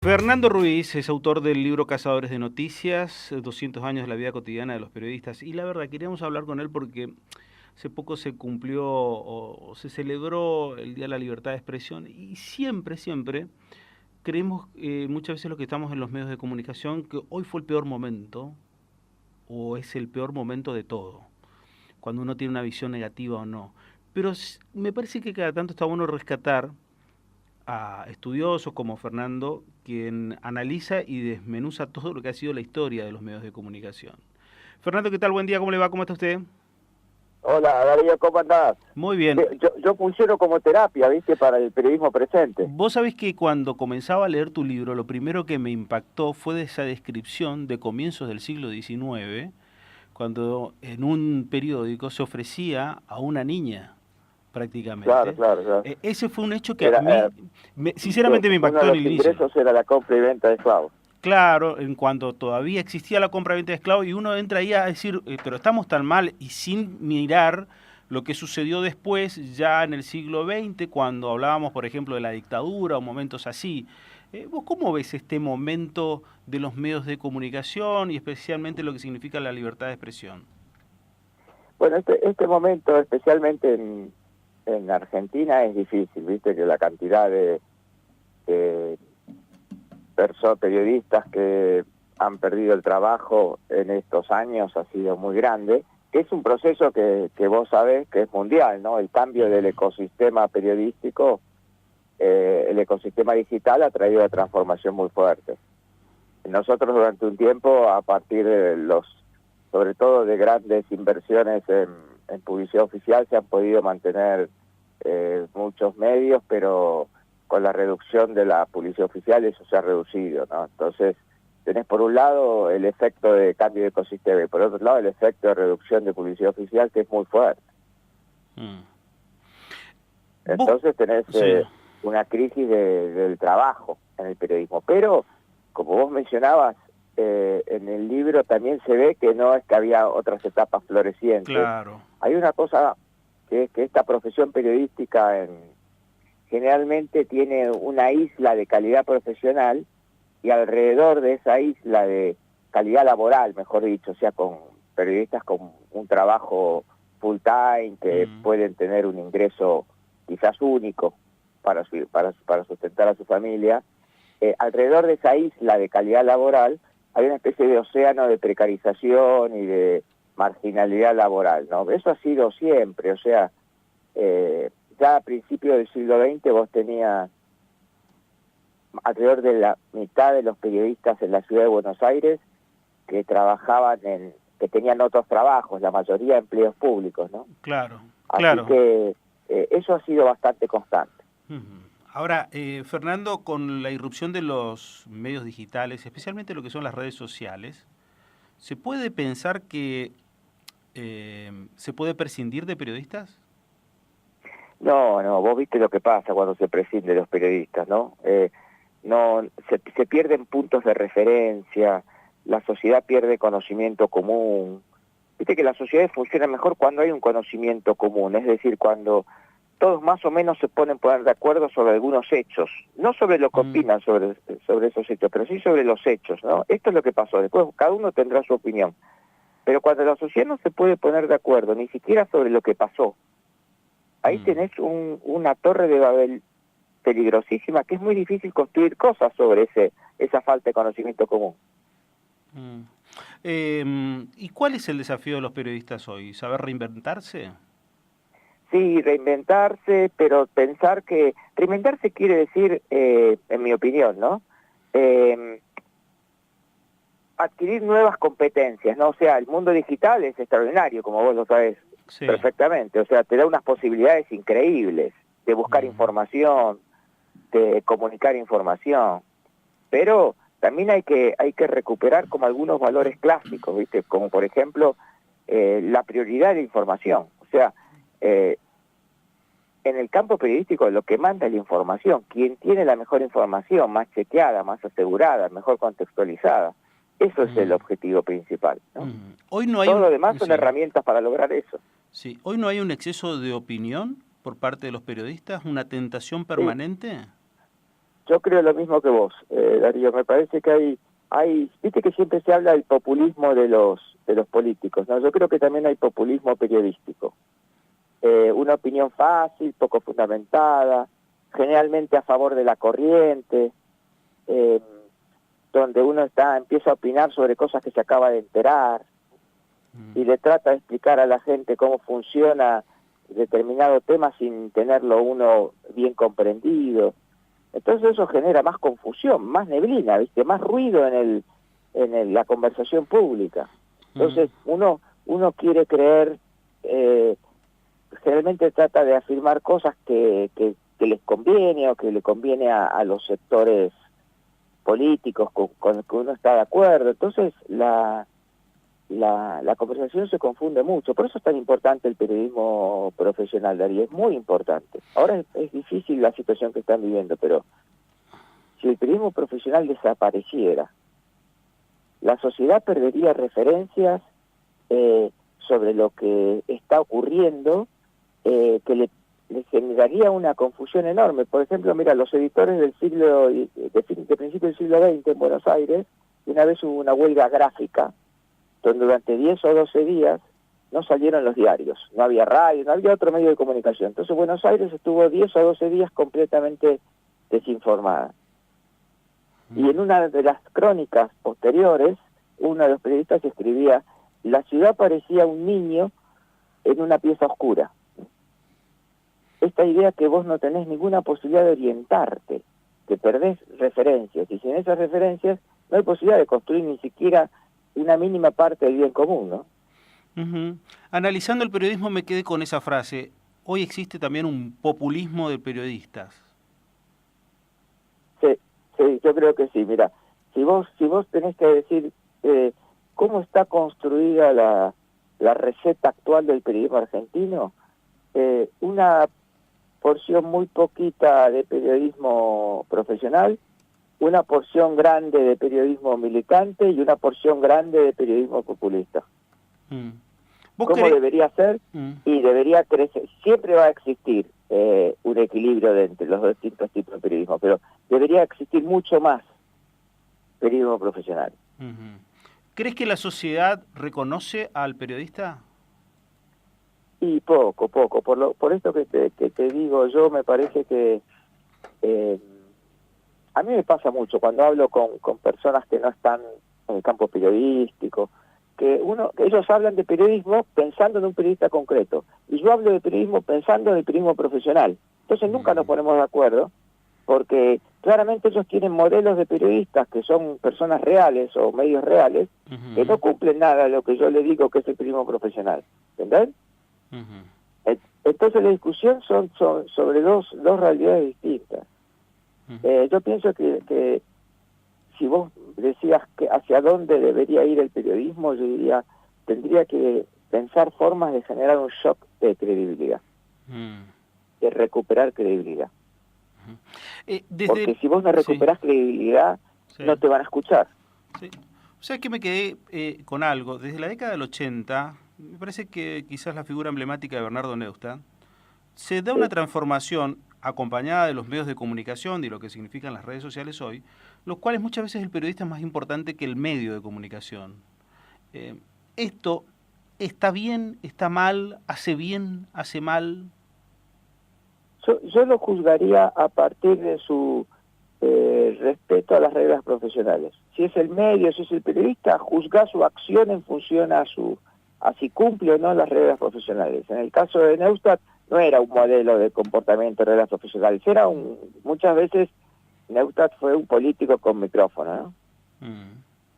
Fernando Ruiz es autor del libro Cazadores de Noticias, 200 años de la vida cotidiana de los periodistas. Y la verdad, queríamos hablar con él porque hace poco se cumplió o se celebró el Día de la Libertad de Expresión y siempre creemos muchas veces los que estamos en los medios de comunicación que hoy fue el peor momento o es el peor momento de todo, cuando uno tiene una visión negativa o no. Pero me parece que cada tanto está bueno rescatar a estudiosos como Fernando, quien analiza y desmenuza todo lo que ha sido la historia de los medios de comunicación. Fernando, ¿qué tal? Buen día, ¿cómo le va? ¿Cómo está usted? Hola, Darío, ¿cómo andás? Muy bien. Yo funciono como terapia, ¿viste? Para el periodismo presente. Vos sabés que cuando comenzaba a leer tu libro, lo primero que me impactó fue de esa descripción de comienzos del siglo XIX, cuando en un periódico se ofrecía a una niña, Claro, prácticamente. claro, claro. Ese fue un hecho que a Era, mí, sinceramente, me uno impactó de en el los inicio. ingresos era la compra y venta de esclavos. Claro, en cuanto todavía existía la compra-venta de esclavos y uno entra ahí a decir, pero estamos tan mal y sin mirar lo que sucedió después, ya en el siglo XX, cuando hablábamos, por ejemplo, de la dictadura o momentos así. ¿Vos cómo ves este momento de los medios de comunicación y especialmente lo que significa la libertad de expresión? Bueno, este momento, especialmente en Argentina, es difícil, ¿viste? Que la cantidad de periodistas que han perdido el trabajo en estos años ha sido muy grande. Es un proceso que vos sabés que es mundial, ¿no? El cambio del ecosistema periodístico, el ecosistema digital ha traído una transformación muy fuerte. Nosotros durante un tiempo, a partir de sobre todo de grandes inversiones en publicidad oficial, se han podido mantener muchos medios, pero con la reducción de la publicidad oficial eso se ha reducido, ¿no? Entonces, tenés por un lado el efecto de cambio de ecosistema y por otro lado el efecto de reducción de publicidad oficial, que es muy fuerte. Entonces tenés Sí. una crisis del trabajo en el periodismo. Pero, como vos mencionabas, en el libro también se ve que no es que había otras etapas florecientes. Claro. Hay una cosa que es que esta profesión periodística generalmente tiene una isla de calidad profesional y alrededor de esa isla de calidad laboral, mejor dicho, o sea, con periodistas con un trabajo full time que pueden tener un ingreso quizás único para sustentar a su familia, alrededor de esa isla de calidad laboral hay una especie de océano de precarización y de marginalidad laboral, ¿no? Eso ha sido siempre, o sea, ya a principios del siglo XX vos tenías alrededor de la mitad de los periodistas en la ciudad de Buenos Aires que trabajaban que tenían otros trabajos, la mayoría empleos públicos, ¿no? Claro, Así claro. que eso ha sido bastante constante. Ahora, Fernando, con la irrupción de los medios digitales, especialmente lo que son las redes sociales, ¿se puede pensar que se puede prescindir de periodistas? No, vos viste lo que pasa cuando se prescinde de los periodistas, ¿no? Se pierden puntos de referencia, la sociedad pierde conocimiento común. Viste que las sociedades funcionan mejor cuando hay un conocimiento común, es decir, cuando todos más o menos se poner de acuerdo sobre algunos hechos, no sobre lo que opinan sobre esos hechos, pero sí sobre los hechos, ¿no? Esto es lo que pasó, después cada uno tendrá su opinión. Pero cuando la sociedad no se puede poner de acuerdo, ni siquiera sobre lo que pasó, ahí tenés una torre de Babel peligrosísima, que es muy difícil construir cosas sobre esa falta de conocimiento común. ¿Y cuál es el desafío de los periodistas hoy? ¿Saber reinventarse? Sí, reinventarse, pero pensar que... Reinventarse quiere decir, en mi opinión, ¿no? Adquirir nuevas competencias, ¿no? O sea, el mundo digital es extraordinario, como vos lo sabés perfectamente. O sea, te da unas posibilidades increíbles de buscar información, de comunicar información, pero también hay que recuperar como algunos valores clásicos, ¿viste? Como por ejemplo la prioridad de la información. O sea, en el campo periodístico lo que manda es la información. Quien tiene la mejor información, más chequeada, más asegurada, mejor contextualizada, eso es el objetivo principal, ¿no? Hoy no hay Todo lo demás son sí. herramientas para lograr eso. Sí. ¿Hoy no hay un exceso de opinión por parte de los periodistas? ¿Una tentación permanente? Yo creo lo mismo que vos, Darío. Me parece que viste que siempre se habla del populismo de los políticos, ¿no? Yo creo que también hay populismo periodístico. Una opinión fácil, poco fundamentada, generalmente a favor de la corriente, donde uno empieza a opinar sobre cosas que se acaba de enterar y le trata de explicar a la gente cómo funciona determinado tema sin tenerlo uno bien comprendido. Entonces eso genera más confusión, más neblina, ¿viste? Más ruido en la conversación pública. Entonces uno quiere creer, generalmente trata de afirmar cosas que les conviene o que le conviene a los sectores políticos con los que uno está de acuerdo. Entonces la conversación se confunde mucho. Por eso es tan importante el periodismo profesional, Darío. Es muy importante. Ahora es difícil la situación que están viviendo, pero si el periodismo profesional desapareciera, la sociedad perdería referencias sobre lo que está ocurriendo, que le generaría una confusión enorme. Por ejemplo, mira, los editores de principio del siglo XX en Buenos Aires, una vez hubo una huelga gráfica, donde durante 10 o 12 días no salieron los diarios, no había radio, no había otro medio de comunicación. Entonces Buenos Aires estuvo 10 o 12 días completamente desinformada. Y en una de las crónicas posteriores, uno de los periodistas escribía: la ciudad parecía un niño en una pieza oscura. Esta idea que vos no tenés ninguna posibilidad de orientarte, que perdés referencias, y sin esas referencias no hay posibilidad de construir ni siquiera una mínima parte del bien común, ¿no? Analizando el periodismo me quedé con esa frase: hoy existe también un populismo de periodistas. Sí, yo creo que sí. Mira, si vos tenés que decir cómo está construida la receta actual del periodismo argentino, una porción muy poquita de periodismo profesional, una porción grande de periodismo militante y una porción grande de periodismo populista. ¿Cómo debería ser? Y debería crecer. Siempre va a existir un equilibrio entre los distintos tipos de periodismo, pero debería existir mucho más periodismo profesional. ¿Crees que la sociedad reconoce al periodista? Y poco. Por esto que te digo yo, me parece que a mí me pasa mucho cuando hablo con personas que no están en el campo periodístico, que ellos hablan de periodismo pensando en un periodista concreto, y yo hablo de periodismo pensando en el periodismo profesional. Entonces nunca nos ponemos de acuerdo, porque claramente ellos tienen modelos de periodistas que son personas reales o medios reales, que no cumplen nada de lo que yo le digo que es el periodismo profesional. ¿Entendés? Entonces la discusión son sobre dos realidades distintas. Yo pienso que si vos decías que hacia dónde debería ir el periodismo, yo diría, tendría que pensar formas de generar un shock de credibilidad, de recuperar credibilidad. Porque si vos no recuperás credibilidad, no te van a escuchar. O sea, que me quedé con algo. Desde la década del 80, me parece que quizás la figura emblemática de Bernardo Neustadt, se da una transformación acompañada de los medios de comunicación, de lo que significan las redes sociales hoy, los cuales muchas veces el periodista es más importante que el medio de comunicación. ¿Esto está bien, está mal, hace bien, hace mal? Yo lo juzgaría a partir de su respeto a las reglas profesionales. Si es el medio, si es el periodista, juzga su acción en función a si cumple o no las reglas profesionales. En el caso de Neustadt, no era un modelo de comportamiento de reglas profesionales, muchas veces Neustadt fue un político con micrófono, ¿no?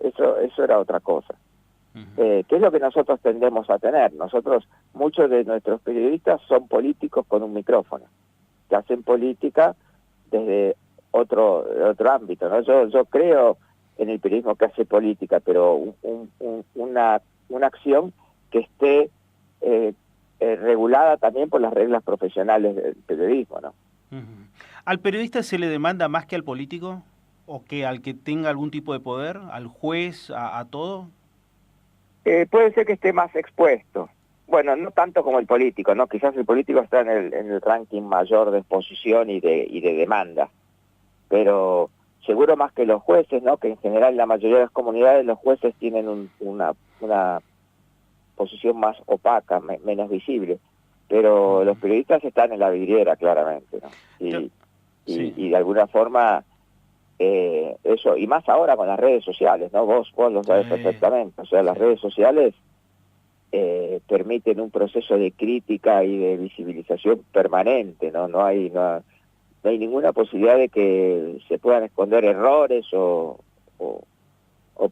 Eso era otra cosa. ¿Qué es lo que nosotros tendemos a tener? Muchos de nuestros periodistas son políticos con un micrófono, que hacen política desde otro ámbito, ¿no? Yo creo en el periodismo que hace política, pero una acción que esté regulada también por las reglas profesionales del periodismo, ¿no? ¿Al periodista se le demanda más que al político? ¿O que al que tenga algún tipo de poder? ¿Al juez? ¿A todo? Puede ser que esté más expuesto. Bueno, no tanto como el político, ¿no? Quizás el político está en el ranking mayor de exposición y de demanda. pero seguro más que los jueces, ¿no? Que en general en la mayoría de las comunidades los jueces tienen una posición más opaca, menos visible, pero los periodistas están en la vidriera claramente, ¿no? Y de alguna forma eso, y más ahora con las redes sociales, ¿no? Vos lo sabés perfectamente, o sea, las redes sociales permiten un proceso de crítica y de visibilización permanente, ¿no? No hay ninguna posibilidad de que se puedan esconder errores o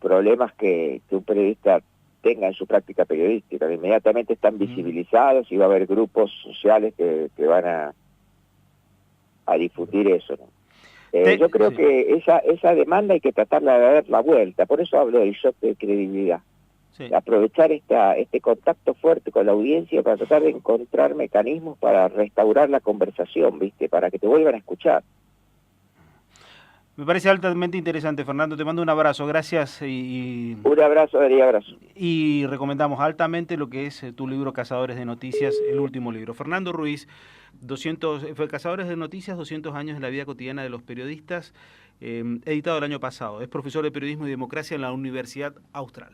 problemas que un periodista tenga en su práctica periodística. Inmediatamente están visibilizados y va a haber grupos sociales que van a difundir eso, ¿no? Yo creo que esa demanda hay que tratarla de dar la vuelta, por eso hablo del shock de credibilidad. Aprovechar este contacto fuerte con la audiencia para tratar de encontrar mecanismos para restaurar la conversación, ¿viste? Para que te vuelvan a escuchar. Me parece altamente interesante, Fernando. Te mando un abrazo, gracias. Un abrazo, Darío, abrazo. Y recomendamos altamente lo que es tu libro Cazadores de Noticias, el último libro. Fernando Ruiz, fue Cazadores de Noticias, 200 años de la vida cotidiana de los periodistas, editado el año pasado. Es profesor de Periodismo y Democracia en la Universidad Austral.